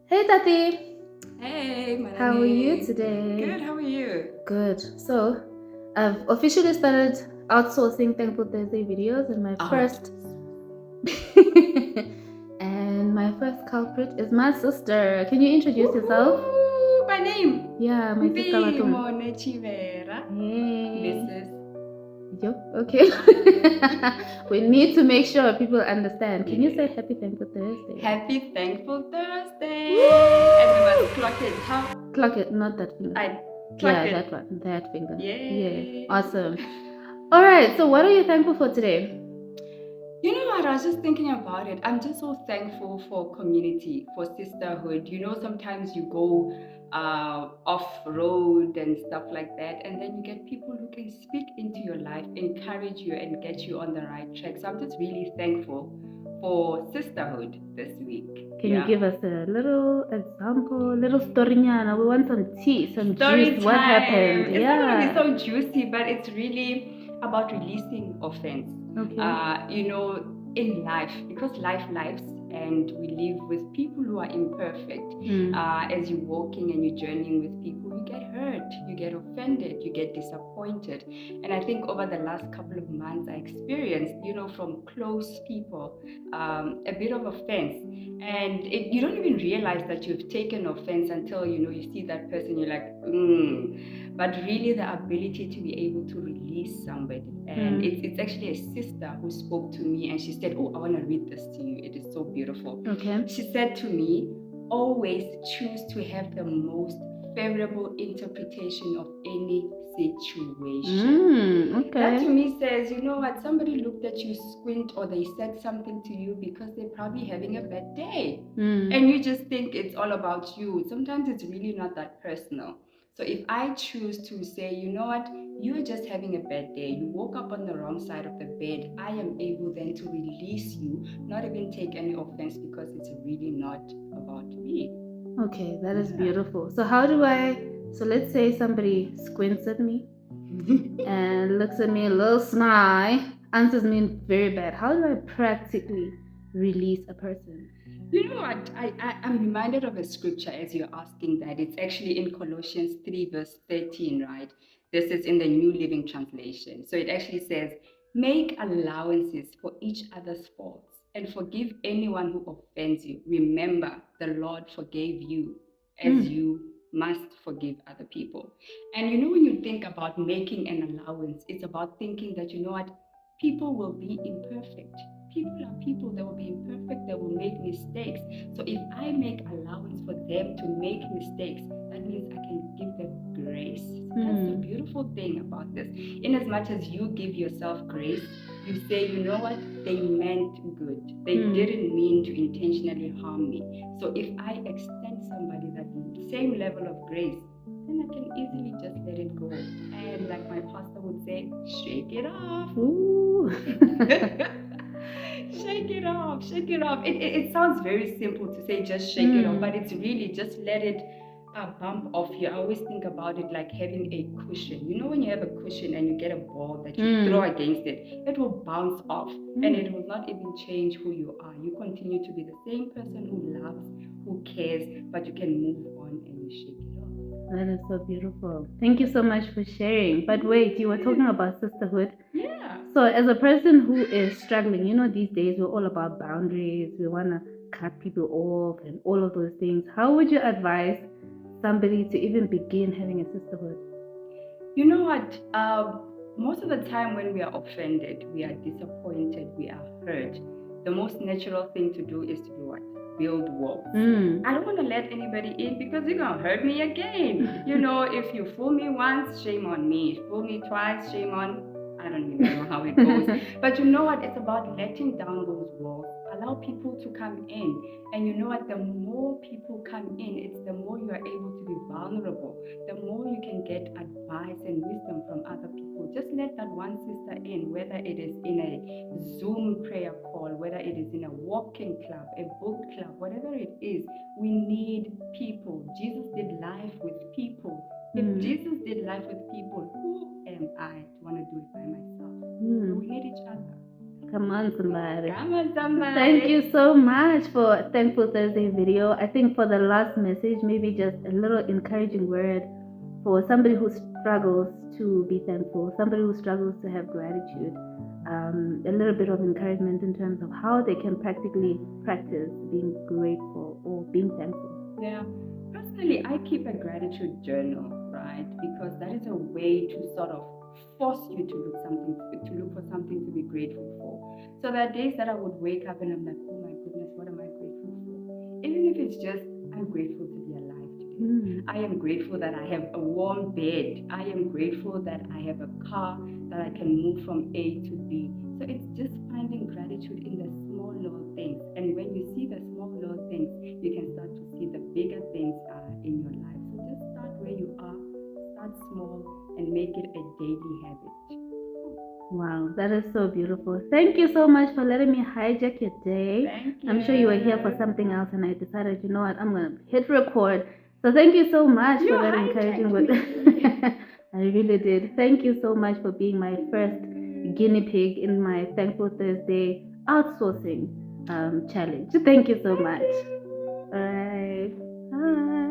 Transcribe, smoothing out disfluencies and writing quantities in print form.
Hey Tati, Hey, how are you Manani. today? Good, how are you? Good. So, I've officially started outsourcing Thankful Thursday videos, and my Oh, first and my first culprit is my sister. Can you introduce yourself? woohoo! My name, Yeah, my sister Batum. Mone Chivera. This Hey. is, Yo, okay. We need to make sure people understand. Can you say yeah. Happy Thankful Thursday? Happy Thankful Thursday! And we Woo! must clock it. How? Clock it, not that finger. I clock Yeah, it. that one, that finger. Yeah, Yay! awesome. All right, so what are you thankful for today? You know what? I was just thinking about it. I'm just so thankful for community, for sisterhood. You know, sometimes you go off road and stuff like that, and then you get people who can speak into your life, encourage you, and get you on the right track. So I'm just really thankful for sisterhood this week. Can you Yeah. give us a little example, little story? We want some tea, some Story juice. What time. happened? It's not going to be Yeah. so juicy, but it's really about releasing offense. Okay. In life, because life lives and we live with people who are imperfect. Mm. As you're walking and you're journeying with people, you get hurt, you get offended, you get disappointed. And I think over the last couple of months, I experienced, from close people, a bit of offense. And you don't even realize that you've taken offense until you see that person. You're like, but really the ability to be able to release somebody. And it's actually a sister who spoke to me, and she said, oh, I want to read this to you. It is so beautiful. Okay. She said to me, always choose to have the most favorable interpretation of any situation. That Okay. to me says, you know what, somebody looked at you squint, or they said something to you because they're probably having a bad day. And you just think it's all about you. Sometimes it's really not that personal. So if I choose to say, you know what, you're just having a bad day, you woke up on the wrong side of the bed, I am able then to release you, not even take any offense, because it's really not about me. Okay, that is Yeah. beautiful. So so let's say somebody squints at me and looks at me a little sly, answers me very bad. How do I practically release a person? You know what? I'm reminded of a scripture as you're asking that. It's actually in Colossians 3, verse 13, right? This is in the New Living Translation. So it actually says, make allowances for each other's faults and forgive anyone who offends you. Remember, the Lord forgave you as you must forgive other people. And when you think about making an allowance, it's about thinking that, you know what? People will be imperfect. People are people, they will be imperfect, they will make mistakes. So if I make allowance for them to make mistakes, that means I can give them grace. So that's the beautiful thing about this. In as much as you give yourself grace, you say, you know what, they meant good. They didn't mean to intentionally harm me. So if I extend somebody that same level of grace, then I can easily just let it go. And like my pastor would say, shake it off. Ooh. Shake it off, shake it off. It sounds very simple to say just shake it off, but it's really just let it bump off you. I always think about it like having a cushion. You know, when you have a cushion and you get a ball that you throw against it, it will bounce off and it will not even change who you are. You continue to be the same person who loves, who cares, but you can move on and you shake it off. That is so beautiful. Thank you so much for sharing. But wait, you were talking about sisterhood. Yeah. So, as a person who is struggling, these days we're all about boundaries. We want to cut people off and all of those things. How would you advise somebody to even begin having a sisterhood? You know what? Most of the time, when we are offended, we are disappointed, we are hurt, the most natural thing to do is to do what? Build walls. I don't want to let anybody in because you're going to hurt me again. If you fool me once, shame on me. Fool me twice, shame on. I don't even know how it goes. But you know what? It's about letting down those walls. Allow people to come in. And you know what? The more people come in, it's the more you are able to be vulnerable, the more you can get advice and wisdom from other people. Just let that one sister in, whether it is in a Zoom prayer call, whether it is in a walking club, a book club, whatever it is. We need people. Jesus did life with people. If Jesus did life with people, who am I to want to do it by myself? So we need each other. Come on, somebody. Come on, somebody. Thank you so much for Thankful Thursday video. I think for the last message, maybe just a little encouraging word for somebody who struggles to be thankful, somebody who struggles to have gratitude. A little bit of encouragement in terms of how they can practically practice being grateful or being thankful. Yeah. Personally, I keep a gratitude journal, right? Because that is a way to sort of force you to look for something to be grateful for. So there are days that I would wake up and I'm like, oh my goodness, what am I grateful for? Even if it's just I'm grateful to be alive today. I am grateful that I have a warm bed. I am grateful that I have a car that I can move from A to B. So it's just finding gratitude in the small little things. And when you see the small little things, you can start to see the bigger things in your life. So just start where you are, start small, and make it a daily habit. Wow, that is so beautiful. Thank you so much for letting me hijack your day. Thank you. I'm sure you were here for something else, and I decided, you know what, I'm going to hit record. So thank you so much for that encouraging word. I really did. Thank you so much for being my first guinea pig in my Thankful Thursday outsourcing challenge. Thank you so much. All right. Bye.